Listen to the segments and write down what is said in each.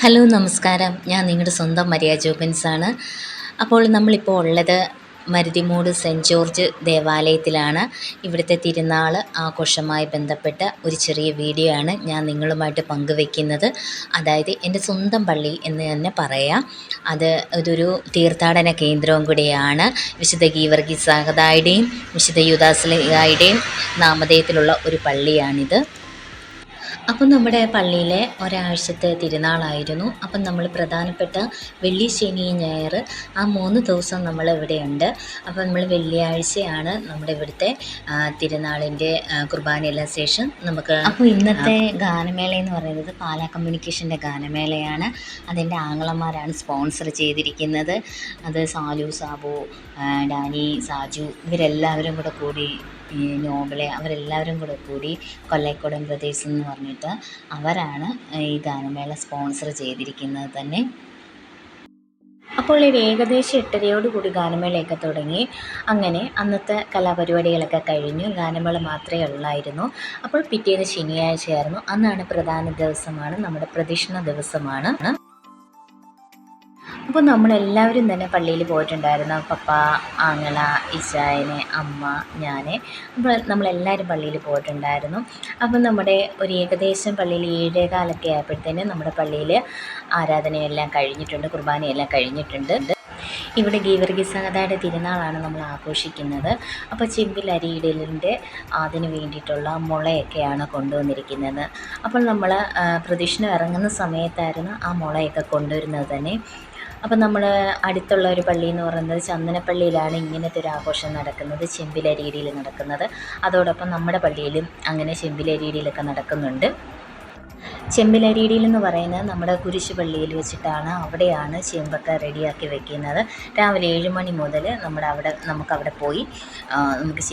Hello നമസ്കാരം. ഞാൻ നിങ്ങളുടെ സ്വന്തം മരിയ ജോബൻസാണ്. അപ്പോൾ നമ്മളിപ്പോൾ ഉള്ളത് മരുതിമൂട് സെൻറ്റ് ജോർജ് ദേവാലയത്തിലാണ്. ഇവിടുത്തെ തിരുനാൾ ആഘോഷവുമായി ബന്ധപ്പെട്ട ഒരു ചെറിയ വീഡിയോ ആണ് ഞാൻ നിങ്ങളുമായിട്ട് പങ്കുവെക്കുന്നത്. അതായത് എൻ്റെ സ്വന്തം പള്ളി എന്ന് തന്നെ പറയാം. അതൊരു തീർത്ഥാടന കേന്ദ്രവും കൂടിയാണ്. വിശുദ്ധ ഗീവർഗീസ് സാഹതായുടെയും വിശുദ്ധ യൂദാസ്ലീഹായുടെയും നാമധേയത്തിലുള്ള ഒരു പള്ളിയാണിത്. അപ്പം നമ്മുടെ പള്ളിയിലെ ഒരാഴ്ചത്തെ തിരുനാളായിരുന്നു. അപ്പം നമ്മൾ പ്രധാനപ്പെട്ട വെള്ളി, ശനി, ഞായർ ആ 3 ദിവസം നമ്മൾ ഇവിടെയുണ്ട്. അപ്പം നമ്മൾ വെള്ളിയാഴ്ചയാണ് നമ്മുടെ ഇവിടുത്തെ തിരുനാളിൻ്റെ കുർബാനയെല്ലാം ശേഷം നമുക്ക്. അപ്പോൾ ഇന്നത്തെ ഗാനമേള എന്ന് പറയുന്നത് പാലാ കമ്മ്യൂണിക്കേഷൻ്റെ ഗാനമേളയാണ്. അതിൻ്റെ ആങ്ങളമാരാണ് സ്പോൺസർ ചെയ്തിരിക്കുന്നത്. അത് സാലു, സാബു, ഡാനി, സാജു ഇവരെല്ലാവരും കൂടെ കൂടി, നോബിളെ അവരെല്ലാവരും കൂടെ കൂടി കൊല്ലൈക്കോടൻ ബ്രദേഴ്സ് എന്ന് പറഞ്ഞിട്ട് അവരാണ് ഈ ഗാനമേള സ്പോൺസർ ചെയ്തിരിക്കുന്നത് തന്നെ. അപ്പോൾ ഒരു ഏകദേശം 8:30 ഗാനമേളയൊക്കെ തുടങ്ങി. അങ്ങനെ അന്നത്തെ കലാപരിപാടികളൊക്കെ കഴിഞ്ഞു. ഗാനമേള മാത്രമേ ഉള്ളായിരുന്നു. അപ്പോൾ പിറ്റേന്ന് ശനിയാഴ്ചയായിരുന്നു. അന്നാണ് പ്രധാന ദിവസമാണ്, നമ്മുടെ പ്രദക്ഷിണ ദിവസമാണ്. അപ്പോൾ നമ്മളെല്ലാവരും തന്നെ പള്ളിയിൽ പോയിട്ടുണ്ടായിരുന്നു. പപ്പ, ആങ്ങള, ഇച്ചായന്, അമ്മ, ഞാൻ. അപ്പോൾ നമ്മളെല്ലാവരും പള്ളിയിൽ പോയിട്ടുണ്ടായിരുന്നു. അപ്പം നമ്മുടെ ഒരു ഏകദേശം പള്ളിയിൽ 7:15 ആയപ്പോഴത്തേനും നമ്മുടെ പള്ളിയിൽ ആരാധനയെല്ലാം കഴിഞ്ഞിട്ടുണ്ട്, കുർബാനയെല്ലാം കഴിഞ്ഞിട്ടുണ്ട്. ഇവിടെ ഗീവർഗീസ് സാഹതായുടെ തിരുനാളാണ് നമ്മൾ ആഘോഷിക്കുന്നത്. അപ്പോൾ ചെമ്പിൽ അരിയിടലിൻ്റെ അതിന് വേണ്ടിയിട്ടുള്ള മുളയൊക്കെയാണ് കൊണ്ടുവന്നിരിക്കുന്നത്. അപ്പോൾ നമ്മൾ പ്രദക്ഷിണം ഇറങ്ങുന്ന സമയത്തായിരുന്നു ആ മുളയൊക്കെ കൊണ്ടുവരുന്നത് തന്നെ. അപ്പം നമ്മൾ അടുത്തുള്ള ഒരു പള്ളി എന്ന് പറയുന്നത് ചന്ദനപ്പള്ളിയിലാണ് ഇങ്ങനത്തെ ഒരു ആഘോഷം നടക്കുന്നത്, ചെമ്പിലരിയിടിയിൽ നടക്കുന്നത്. അതോടൊപ്പം നമ്മുടെ പള്ളിയിലും അങ്ങനെ ചെമ്പിലരിയിടിയിലൊക്കെ നടക്കുന്നുണ്ട്. ചെമ്പിലരിയിടിയിൽ എന്ന് പറയുന്നത് നമ്മുടെ കുരിശ് പള്ളിയിൽ വെച്ചിട്ടാണ്. അവിടെയാണ് ചെമ്പൊക്കെ റെഡിയാക്കി വെക്കുന്നത്. രാവിലെ 7 മണി മുതൽ നമുക്കവിടെ പോയി നമുക്ക്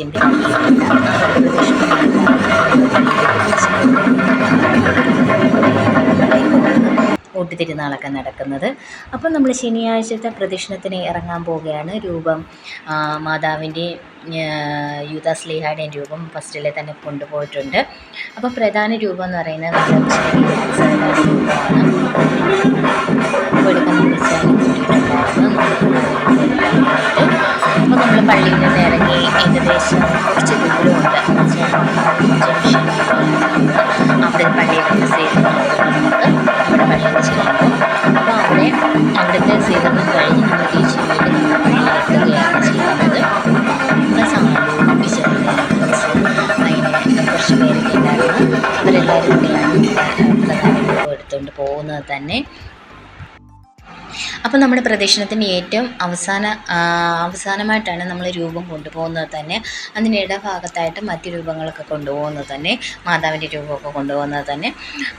ഊട്ടുതിരുനാളൊക്കെ നടക്കുന്നത്. അപ്പം നമ്മൾ ശനിയാഴ്ചത്തെ പ്രദക്ഷിണത്തിന് ഇറങ്ങാൻ പോവുകയാണ്. രൂപം മാതാവിൻ്റെ യൂദാസ്ലീഹായുടെയും രൂപം ഫസ്റ്റിലെ തന്നെ കൊണ്ടുപോയിട്ടുണ്ട്. അപ്പോൾ പ്രധാന രൂപം എന്ന് പറയുന്നത് അപ്പോൾ നമ്മൾ പള്ളിയിൽ നിന്ന് ഇറങ്ങി ഏകദേശം കുറച്ച് ദൂരമുണ്ട്. അവിടെ പള്ളിയിൽ സേവനം നമ്മുടെ പള്ളിയിൽ ചെല്ലുമ്പോൾ അപ്പോൾ അവിടുത്തെ സേവനം കഴിഞ്ഞ് നമ്മൾ തിരിച്ച് വീണ്ടും നമ്മുടെ പള്ളിയിലെത്തുകയാണ് ചെയ്യുന്നത്. അങ്ങനെ കുറച്ച് പേരൊക്കെ ഉണ്ടായിരുന്നു. അവരെല്ലാവരും കൂടിയാണ് പ്രധാന രൂപം എടുത്തുകൊണ്ട് പോകുന്നത് തന്നെ. അപ്പോൾ നമ്മുടെ പ്രദക്ഷിണത്തിൻ്റെ ഏറ്റവും അവസാനമായിട്ടാണ് നമ്മൾ രൂപം കൊണ്ടുപോകുന്നത് തന്നെ. അതിൻ്റെ ഇടഭാഗത്തായിട്ട് മറ്റു രൂപങ്ങളൊക്കെ കൊണ്ടുപോകുന്നത് തന്നെ, മാതാവിൻ്റെ രൂപമൊക്കെ കൊണ്ടുപോകുന്നത് തന്നെ.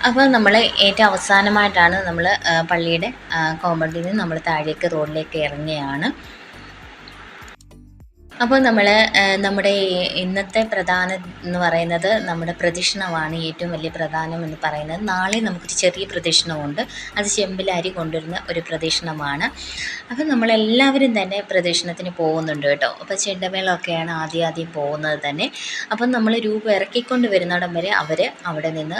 അപ്പോൾ നമ്മൾ ഏറ്റവും അവസാനമായിട്ടാണ് നമ്മൾ പള്ളിയുടെ കോമ്പൗണ്ടിൽ നിന്ന് നമ്മൾ താഴേക്ക് റോഡിലേക്ക് ഇറങ്ങുകയാണ്. അപ്പോൾ നമ്മുടെ ഇന്നത്തെ പ്രധാനം എന്ന് പറയുന്നത് നമ്മുടെ പ്രദക്ഷിണമാണ് ഏറ്റവും വലിയ പ്രധാനം എന്ന് പറയുന്നത്. നാളെ നമുക്കൊരു ചെറിയ പ്രദക്ഷിണമുണ്ട്. അത് ചെമ്പിൽ അരി കൊണ്ടുവരുന്ന ഒരു പ്രദക്ഷിണമാണ്. അപ്പോൾ നമ്മളെല്ലാവരും തന്നെ പ്രദക്ഷിണത്തിന് പോകുന്നുണ്ട് കേട്ടോ. അപ്പോൾ ചെണ്ടമേളമൊക്കെയാണ് ആദ്യം പോകുന്നത് തന്നെ. അപ്പം നമ്മൾ രൂപം ഇറക്കിക്കൊണ്ട് വരുന്നിടം വരെ അവർ അവിടെ നിന്ന്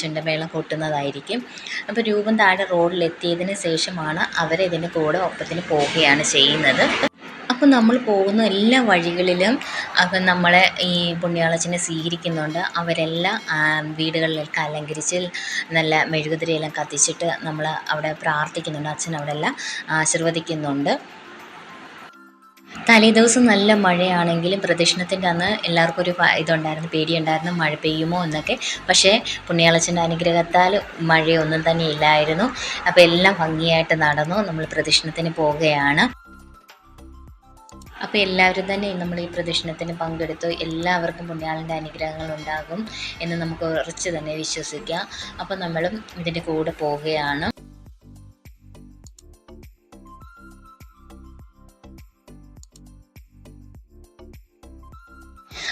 ചെണ്ടമേളം കൊട്ടുന്നതായിരിക്കും. അപ്പോൾ രൂപം താഴെ റോഡിലെത്തിയതിന് ശേഷമാണ് അവരിതിൻ്റെ കൂടെ ഒപ്പത്തിന് പോവുകയാണ് ചെയ്യുന്നത്. അപ്പം നമ്മൾ പോകുന്ന എല്ലാ വഴികളിലും അപ്പം നമ്മളെ ഈ പുണ്യാളച്ചനെ സ്വീകരിക്കുന്നുണ്ട്. അവരെല്ലാം വീടുകളിലൊക്കെ അലങ്കരിച്ച് നല്ല മെഴുകുതിരിയെല്ലാം കത്തിച്ചിട്ട് നമ്മൾ അവിടെ പ്രാർത്ഥിക്കുന്നുണ്ട്. അച്ഛൻ അവിടെ എല്ലാം ആശീർവദിക്കുന്നുണ്ട്. തലേദിവസം നല്ല മഴയാണെങ്കിലും പ്രദക്ഷിണത്തിൻ്റെ അന്ന് എല്ലാവർക്കും ഒരു ഇതുണ്ടായിരുന്നു, പേടിയുണ്ടായിരുന്നു മഴ പെയ്യുമോ എന്നൊക്കെ. പക്ഷേ പുണ്യാളച്ചൻ്റെ അനുഗ്രഹത്താൽ മഴയൊന്നും തന്നെ ഇല്ലായിരുന്നു. അപ്പോൾ എല്ലാം ഭംഗിയായിട്ട് നടന്നു. നമ്മൾ പ്രദക്ഷിണത്തിന് പോവുകയാണ്. അപ്പോൾ എല്ലാവരും തന്നെ നമ്മൾ ഈ പ്രദക്ഷിണത്തിന് പങ്കെടുത്തു. എല്ലാവർക്കും പുണ്യാളൻ്റെ അനുഗ്രഹങ്ങൾ ഉണ്ടാകും എന്ന് നമുക്ക് ഉറച്ച് തന്നെ വിശ്വസിക്കാം. അപ്പോൾ നമ്മളും ഇതിൻ്റെ കൂടെ പോവുകയാണ്.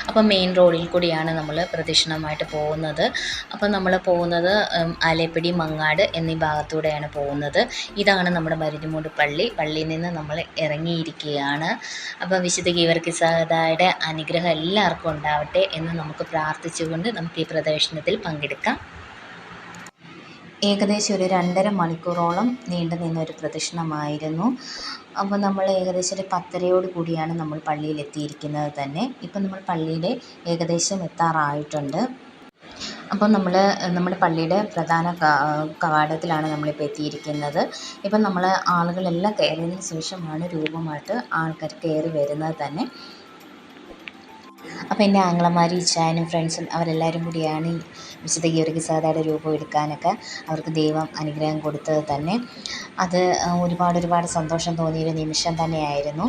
അപ്പോൾ മെയിൻ റോഡിൽ കൂടിയാണ് നമ്മൾ പ്രദക്ഷിണമായിട്ട് പോകുന്നത്. അപ്പോൾ നമ്മൾ പോകുന്നത് ആലേപ്പടി, മങ്ങാട് എന്നീ ഭാഗത്തൂടെയാണ് പോകുന്നത്. ഇതാണ് നമ്മുടെ മരുതിമൂട് പള്ളി. പള്ളിയിൽ നിന്ന് നമ്മൾ ഇറങ്ങിയിരിക്കുകയാണ്. അപ്പോൾ വിശുദ്ധ ഗീവർഗീസ് സാഹതായുടെ അനുഗ്രഹം എല്ലാവർക്കും ഉണ്ടാവട്ടെ എന്ന് നമുക്ക് പ്രാർത്ഥിച്ചുകൊണ്ട് നമുക്ക് ഈ പ്രദക്ഷിണത്തിൽ പങ്കെടുക്കാം. ഏകദേശം ഒരു 2.5 മണിക്കൂറോളം നീണ്ടു നിന്നൊരു പ്രദക്ഷിണമായിരുന്നു. അപ്പോൾ നമ്മൾ ഏകദേശം ഒരു 10:30 കൂടിയാണ് നമ്മൾ പള്ളിയിൽ എത്തിയിരിക്കുന്നത് തന്നെ. ഇപ്പം നമ്മൾ പള്ളിയിൽ ഏകദേശം എത്താറായിട്ടുണ്ട്. അപ്പോൾ നമ്മുടെ പള്ളിയുടെ പ്രധാന കവാടത്തിലാണ് നമ്മളിപ്പോൾ എത്തിയിരിക്കുന്നത്. ഇപ്പം നമ്മൾ ആളുകളെല്ലാം കയറിയതിന് ശേഷമാണ് രൂപമായിട്ട് ആൾക്കാർ കയറി വരുന്നത് തന്നെ. അപ്പോൾ എൻ്റെ ആങ്ങളമാരും ഇച്ചായനും ഫ്രണ്ട്സും അവരെല്ലാവരും കൂടിയാണ് ഈ വിശുദ്ധ ഗീവർഗീസ് രൂപം എടുക്കാനൊക്കെ അവർക്ക് ദൈവം അനുഗ്രഹം കൊടുത്തത് തന്നെ. അത് ഒരുപാട് സന്തോഷം തോന്നിയൊരു നിമിഷം തന്നെയായിരുന്നു.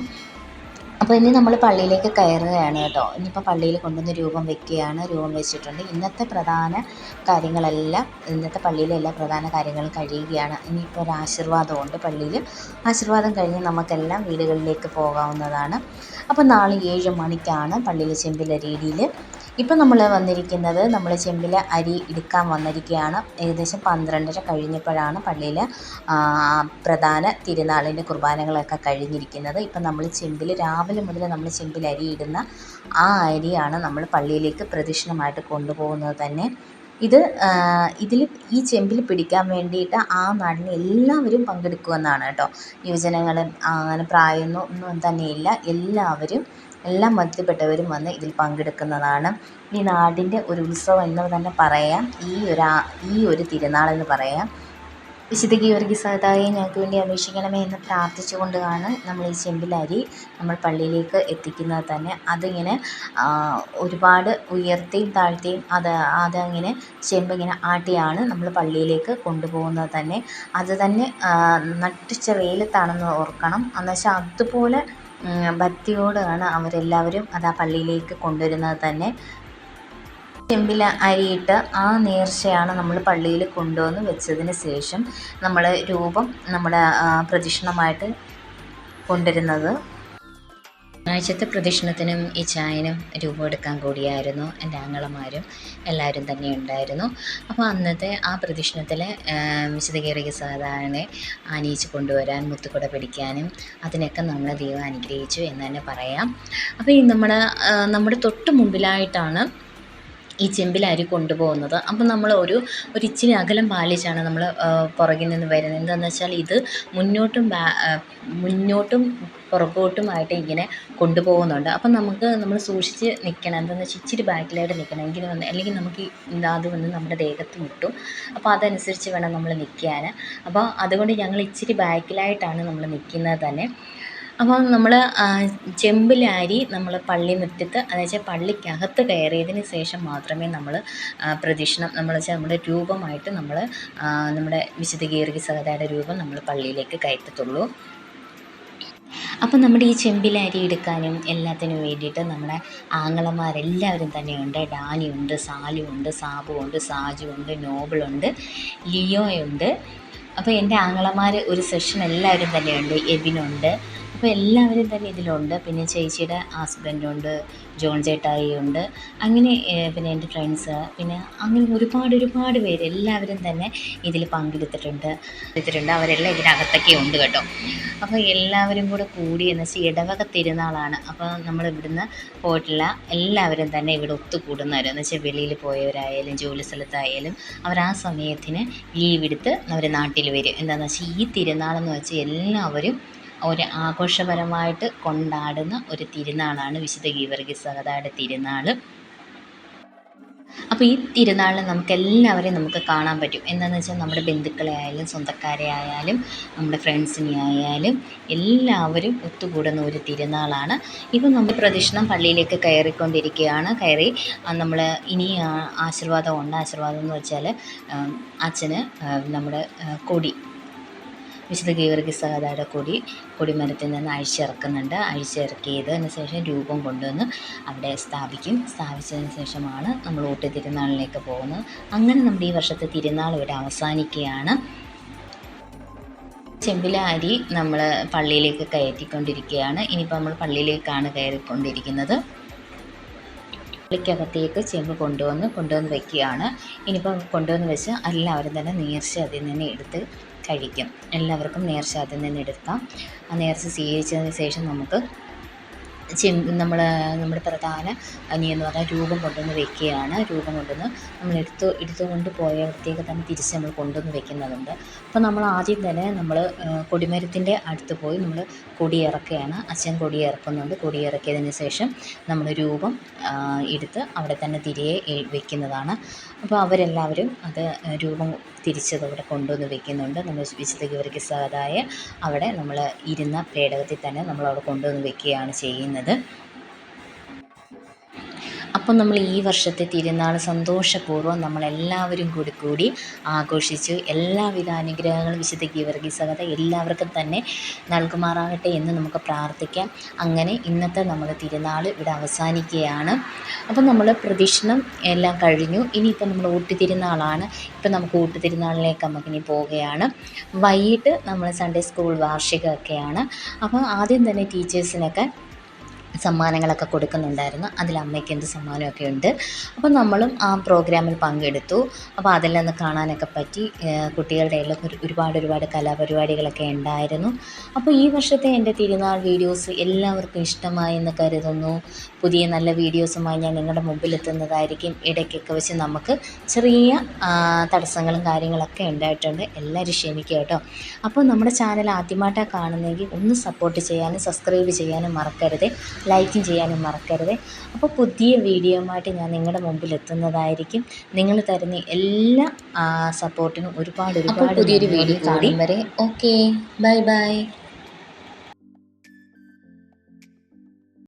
അപ്പോൾ ഇനി നമ്മൾ പള്ളിയിലേക്ക് കയറുകയാണ് കേട്ടോ. ഇനിയിപ്പോൾ പള്ളിയിൽ കൊണ്ടുവന്ന് രൂപം വെക്കുകയാണ്. രൂപം വെച്ചിട്ടുണ്ട്. ഇന്നത്തെ പള്ളിയിലെ എല്ലാ പ്രധാന കാര്യങ്ങളും കഴിയുകയാണ്. ഇനിയിപ്പോൾ ഒരു ആശീർവാദമുണ്ട് പള്ളിയിൽ. ആശീർവാദം കഴിഞ്ഞ് നമുക്കെല്ലാം വീടുകളിലേക്ക് പോകാവുന്നതാണ്. അപ്പോൾ നാളെ 7 മണിക്കാണ് പള്ളിയിൽ ചെമ്പിലരിയിടിയിൽ. ഇപ്പം നമ്മൾ വന്നിരിക്കുന്നത് നമ്മൾ ചെമ്പിൽ അരി എടുക്കാൻ വന്നിരിക്കുകയാണ്. ഏകദേശം 12:30 കഴിഞ്ഞപ്പോഴാണ് പള്ളിയിൽ പ്രധാന തിരുനാളിൻ്റെ കുർബാനകളൊക്കെ കഴിഞ്ഞിരിക്കുന്നത്. ഇപ്പം നമ്മൾ രാവിലെ മുതൽ നമ്മൾ ചെമ്പിൽ അരി ഇടുന്ന ആ അരിയാണ് നമ്മൾ പള്ളിയിലേക്ക് പ്രദക്ഷിണമായിട്ട് കൊണ്ടുപോകുന്നത് തന്നെ. ഈ ചെമ്പിൽ പിടിക്കാൻ വേണ്ടിയിട്ട് ആ നാടിന് എല്ലാവരും പങ്കെടുക്കുമെന്നാണ് കേട്ടോ. യുവജനങ്ങളും അങ്ങനെ പ്രായമൊന്നും തന്നെയില്ല. എല്ലാ മതത്തിൽപ്പെട്ടവരും വന്ന് ഇതിൽ പങ്കെടുക്കുന്നതാണ്. ഈ നാടിൻ്റെ ഒരു ഉത്സവം എന്ന് തന്നെ പറയാം. ഈ ഒരു തിരുനാളെന്ന് പറയാം. വിശുദ്ധ ഗീവർഗീസായെ ഞങ്ങൾക്ക് വേണ്ടി അപേക്ഷിക്കണമേ എന്ന് പ്രാർത്ഥിച്ചുകൊണ്ടാണ് നമ്മൾ ഈ ചെമ്പിലരി നമ്മൾ പള്ളിയിലേക്ക് എത്തിക്കുന്നത് തന്നെ. അതിങ്ങനെ ഒരുപാട് ഉയർത്തിയും താഴ്ത്തിയും അതങ്ങനെ ചെമ്പിങ്ങനെ ആട്ടിയാണ് നമ്മൾ പള്ളിയിലേക്ക് കൊണ്ടുപോകുന്നത് തന്നെ. അത് തന്നെ നട്ടുച്ച വെയിലത്താണെന്ന് ഓർക്കണം. എന്നുവെച്ചാൽ അതുപോലെ ഭക്തിയോടാണ് അവരെല്ലാവരും അത് ആ പള്ളിയിലേക്ക് കൊണ്ടുവരുന്നത് തന്നെ. ചെമ്പിൽ അരിയിട്ട് ആ നേർച്ചയാണ് നമ്മൾ പള്ളിയിൽ കൊണ്ടുവന്ന് വെച്ചതിന് ശേഷം നമ്മൾ രൂപം നമ്മുടെ പ്രദക്ഷിണമായിട്ട് കൊണ്ടുവരുന്നത്. ആഴ്ചത്തെ പ്രദക്ഷിണത്തിനും ഈ ചായനും രൂപം എടുക്കാൻ കൂടിയായിരുന്നു എൻ്റെ ആങ്ങളമാരും എല്ലാവരും തന്നെ ഉണ്ടായിരുന്നു. അപ്പോൾ അന്നത്തെ ആ പ്രദക്ഷിണത്തിൽ വിശുദ്ധ ഗീവർഗീസ് ആനയിച്ച് കൊണ്ടുവരാൻ മുത്തുകുട പിടിക്കാനും അതിനൊക്കെ നമ്മളെ ദൈവം അനുഗ്രഹിച്ചു എന്ന് തന്നെ പറയാം. അപ്പോൾ ഈ നമ്മുടെ തൊട്ട് മുമ്പിലായിട്ടാണ് ഈ ചെമ്പിൽ അരി കൊണ്ടുപോകുന്നത്. അപ്പം നമ്മൾ ഒരു ഇച്ചിരി അകലം പാലിച്ചാണ് നമ്മൾ പുറകിൽ നിന്ന് വരുന്നത്. എന്താണെന്ന് വെച്ചാൽ ഇത് മുന്നോട്ടും പുറകോട്ടുമായിട്ട് ഇങ്ങനെ കൊണ്ടുപോകുന്നുണ്ട്. അപ്പം നമ്മൾ സൂക്ഷിച്ച് നിൽക്കണം. എന്താണെന്ന് വെച്ചാൽ ഇച്ചിരി ബാക്കിലായിട്ട് നിൽക്കണം. അല്ലെങ്കിൽ നമുക്ക് അത് വന്ന് നമ്മുടെ ദേഹത്ത് മുട്ടും. അപ്പോൾ അതനുസരിച്ച് വേണം നമ്മൾ നിൽക്കാൻ. അപ്പോൾ അതുകൊണ്ട് ഞങ്ങൾ ഇച്ചിരി ബാക്കിലായിട്ടാണ് നമ്മൾ നിൽക്കുന്നത് തന്നെ. അപ്പോൾ നമ്മൾ ചെമ്പിൽ അരി നമ്മൾ പള്ളി മുറ്റത്ത് എന്നുവെച്ചാൽ പള്ളിക്കകത്ത് കയറിയതിന് ശേഷം മാത്രമേ നമ്മൾ പ്രദക്ഷിണം നമ്മുടെ രൂപമായിട്ട് നമ്മുടെ വിശുദ്ധ ഗീവർഗീസ് രൂപം നമ്മൾ പള്ളിയിലേക്ക് കയറ്റത്തുള്ളൂ. അപ്പം നമ്മുടെ ഈ ചെമ്പിൽ അരി എടുക്കാനും എല്ലാത്തിനും വേണ്ടിയിട്ട് നമ്മുടെ ആങ്ങളമാരെല്ലാവരും തന്നെയുണ്ട്. ഡാനിയുണ്ട്, സാലുണ്ട്, സാബുണ്ട്, സാജുണ്ട്, നോബിളുണ്ട്, ലിയോയുണ്ട്. അപ്പോൾ എൻ്റെ ആങ്ങളമാർ ഒരു സെഷൻ എല്ലാവരും തന്നെയുണ്ട്. എബിനുണ്ട്. അപ്പോൾ എല്ലാവരും തന്നെ ഇതിലുണ്ട്. പിന്നെ ചേച്ചിയുടെ ഹസ്ബൻഡുണ്ട്, ജോൺ ചേട്ടായിയുണ്ട്. അങ്ങനെ പിന്നെ എൻ്റെ ഫ്രണ്ട്സ്, പിന്നെ അങ്ങനെ ഒരുപാട് പേര് എല്ലാവരും തന്നെ ഇതിൽ പങ്കെടുത്തിട്ടുണ്ട്. അവരെല്ലാം ഇതിനകത്തൊക്കെ ഉണ്ട് കേട്ടോ. അപ്പോൾ എല്ലാവരും കൂടി എന്ന് വെച്ചാൽ ഇടവക തിരുനാളാണ്. അപ്പോൾ നമ്മൾ ഇവിടുന്ന് പോയിട്ടുള്ള എല്ലാവരും തന്നെ ഇവിടെ ഒത്തുകൂടുന്നവർ എന്ന് വെച്ചാൽ വെളിയിൽ പോയവരായാലും ജോലി സ്ഥലത്തായാലും അവർ ആ സമയത്തിന് ലീവ് എടുത്ത് അവർ നാട്ടിൽ വരും. എന്താണെന്ന് വെച്ചാൽ ഈ തിരുനാളെന്ന് വെച്ചാൽ എല്ലാവരും ഒരു ആഘോഷപരമായിട്ട് കൊണ്ടാടുന്ന ഒരു തിരുനാളാണ് വിശുദ്ധ ഗീവർഗീസ് തിരുനാൾ. അപ്പോൾ ഈ തിരുനാളിൽ നമുക്ക് കാണാൻ പറ്റും. എന്താണെന്ന് വെച്ചാൽ നമ്മുടെ ബന്ധുക്കളെ ആയാലും സ്വന്തക്കാരെ ആയാലും നമ്മുടെ ഫ്രണ്ട്സിനെ ആയാലും എല്ലാവരും ഒത്തുകൂടുന്ന ഒരു തിരുനാളാണ്. ഇപ്പം നമ്മൾ പ്രദക്ഷിണം പള്ളിയിലേക്ക് കയറിക്കൊണ്ടിരിക്കുകയാണ്. നമ്മൾ ഇനി ആശീർവാദമുണ്ട്. ആശീർവാദം എന്ന് വെച്ചാൽ അച്ഛന് നമ്മുടെ കൊടി വിശുദ്ധ ഗീവർഗീസ് കൊടിമരത്തിൽ നിന്ന് അഴിച്ചിറക്കുന്നുണ്ട്. അഴിച്ചിറക്കിയതിന് ശേഷം രൂപം കൊണ്ടുവന്ന് അവിടെ സ്ഥാപിച്ചതിന് ശേഷമാണ് നമ്മൾ ഊട്ട് തിരുനാളിലേക്ക് പോകുന്നത്. അങ്ങനെ നമ്മുടെ ഈ വർഷത്തെ തിരുനാൾ ഇവിടെ അവസാനിക്കുകയാണ്. ചെമ്പിലെ അരി നമ്മൾ പള്ളിയിലേക്ക് കയറ്റിക്കൊണ്ടിരിക്കുകയാണ്. ഇനിയിപ്പോൾ നമ്മൾ പള്ളിയിലേക്കാണ് കയറിക്കൊണ്ടിരിക്കുന്നത്. പള്ളിക്കകത്തേക്ക് ചെമ്പ് കൊണ്ടുവന്ന് വയ്ക്കുകയാണ്. ഇനിയിപ്പോൾ കൊണ്ടുവന്ന് വെച്ച് എല്ലാവരും തന്നെ നേർച്ച അതിൽ നിന്ന് എടുത്ത് കഴിക്കും. എല്ലാവർക്കും നേർച്ച അതിൽ നിന്ന് എടുക്കാം. ആ നേർച്ച സ്വീകരിച്ചതിന് ശേഷം നമുക്ക് നമ്മുടെ പ്രധാന അനിയെന്ന് പറഞ്ഞാൽ രൂപം കൊണ്ടുവന്ന് വെക്കുകയാണ്. രൂപം കൊണ്ടുവന്ന് നമ്മൾ എടുത്തുകൊണ്ട് പോയവിടത്തേക്ക് തന്നെ തിരിച്ച് നമ്മൾ കൊണ്ടുവന്ന് വെക്കുന്നതുണ്ട്. അപ്പോൾ നമ്മൾ ആദ്യം തന്നെ നമ്മൾ കൊടിമരത്തിൻ്റെ അടുത്ത് പോയി നമ്മൾ കൊടിയിറക്കുകയാണ്. അച്ഛൻ കൊടിയിറക്കുന്നുണ്ട്. കൊടിയിറക്കിയതിന് ശേഷം നമ്മൾ രൂപം എടുത്ത് അവിടെ തന്നെ തിരികെ വെക്കുന്നതാണ്. അപ്പോൾ അവരെല്ലാവരും അത് രൂപം തിരിച്ചത് അവിടെ കൊണ്ടുവന്ന് വെക്കുന്നുണ്ട്. നമ്മൾ വിശുദ്ധ ഗീവർഗീസായ അവിടെ നമ്മൾ ഇരുന്ന പേടകത്തിൽ തന്നെ നമ്മളവിടെ കൊണ്ടുവന്ന് വെക്കുകയാണ് ചെയ്യുന്നത്. അപ്പം നമ്മൾ ഈ വർഷത്തെ തിരുനാൾ സന്തോഷപൂർവ്വം നമ്മളെല്ലാവരും കൂടി ആഘോഷിച്ചു. എല്ലാവിധ അനുഗ്രഹങ്ങളും വിശുദ്ധ ഗീവർഗീസഭ എല്ലാവർക്കും തന്നെ നൽകുമാറാകട്ടെ എന്ന് നമുക്ക് പ്രാർത്ഥിക്കാം. അങ്ങനെ ഇന്നത്തെ നമ്മുടെ തിരുനാൾ ഇവിടെ അവസാനിക്കുകയാണ്. അപ്പം നമ്മൾ പ്രദക്ഷിണം എല്ലാം കഴിഞ്ഞു. ഇനിയിപ്പം നമ്മൾ ഊട്ടുതിരുനാളാണ്. ഇപ്പം നമുക്ക് ഊട്ടുതിരുനാളിലേക്ക് നമുക്കിനി പോവുകയാണ്. വൈകിട്ട് നമ്മൾ സൺഡേ സ്കൂൾ വാർഷികമൊക്കെയാണ്. അപ്പോൾ ആദ്യം തന്നെ ടീച്ചേഴ്സിനൊക്കെ സമ്മാനങ്ങളൊക്കെ കൊടുക്കുന്നുണ്ടായിരുന്നു. അതിൽ അമ്മയ്ക്ക് എന്ത് സമ്മാനമൊക്കെ ഉണ്ട്. അപ്പോൾ നമ്മളും ആ പ്രോഗ്രാമിൽ പങ്കെടുത്തു. അപ്പോൾ അതെല്ലാം ഒന്ന് കാണാനൊക്കെ പറ്റി. കുട്ടികളുടെ എല്ലാം ഒരുപാട് കലാപരിപാടികളൊക്കെ ഉണ്ടായിരുന്നു. അപ്പോൾ ഈ വർഷത്തെ എൻ്റെ തിരുനാൾ വീഡിയോസ് എല്ലാവർക്കും ഇഷ്ടമായി എന്ന് കരുതുന്നു. പുതിയ നല്ല വീഡിയോസുമായി ഞാൻ നിങ്ങളുടെ മുമ്പിലെത്തുന്നതായിരിക്കും. ഇടയ്ക്കൊക്കെ വെച്ച് നമുക്ക് ചെറിയ തടസ്സങ്ങളും കാര്യങ്ങളൊക്കെ ഉണ്ടായിട്ടുണ്ട്. എല്ലാവരും ക്ഷമിക്കുക കേട്ടോ. അപ്പോൾ നമ്മുടെ ചാനൽ ആദ്യമായിട്ടാണ് കാണുന്നതെങ്കിൽ ഒന്ന് സപ്പോർട്ട് ചെയ്യാനും സബ്സ്ക്രൈബ് ചെയ്യാനും മറക്കരുത്. ലൈക്കും ചെയ്യാനും മറക്കരുത്. അപ്പോൾ പുതിയ വീഡിയോയുമായിട്ട് ഞാൻ നിങ്ങളുടെ മുമ്പിൽ എത്തുന്നതായിരിക്കും. നിങ്ങൾ തരുന്ന എല്ലാ സപ്പോർട്ടിനും ഒരുപാട് പുതിയൊരു വീഡിയോ കാണും വരെ ഓക്കെ, ബൈ.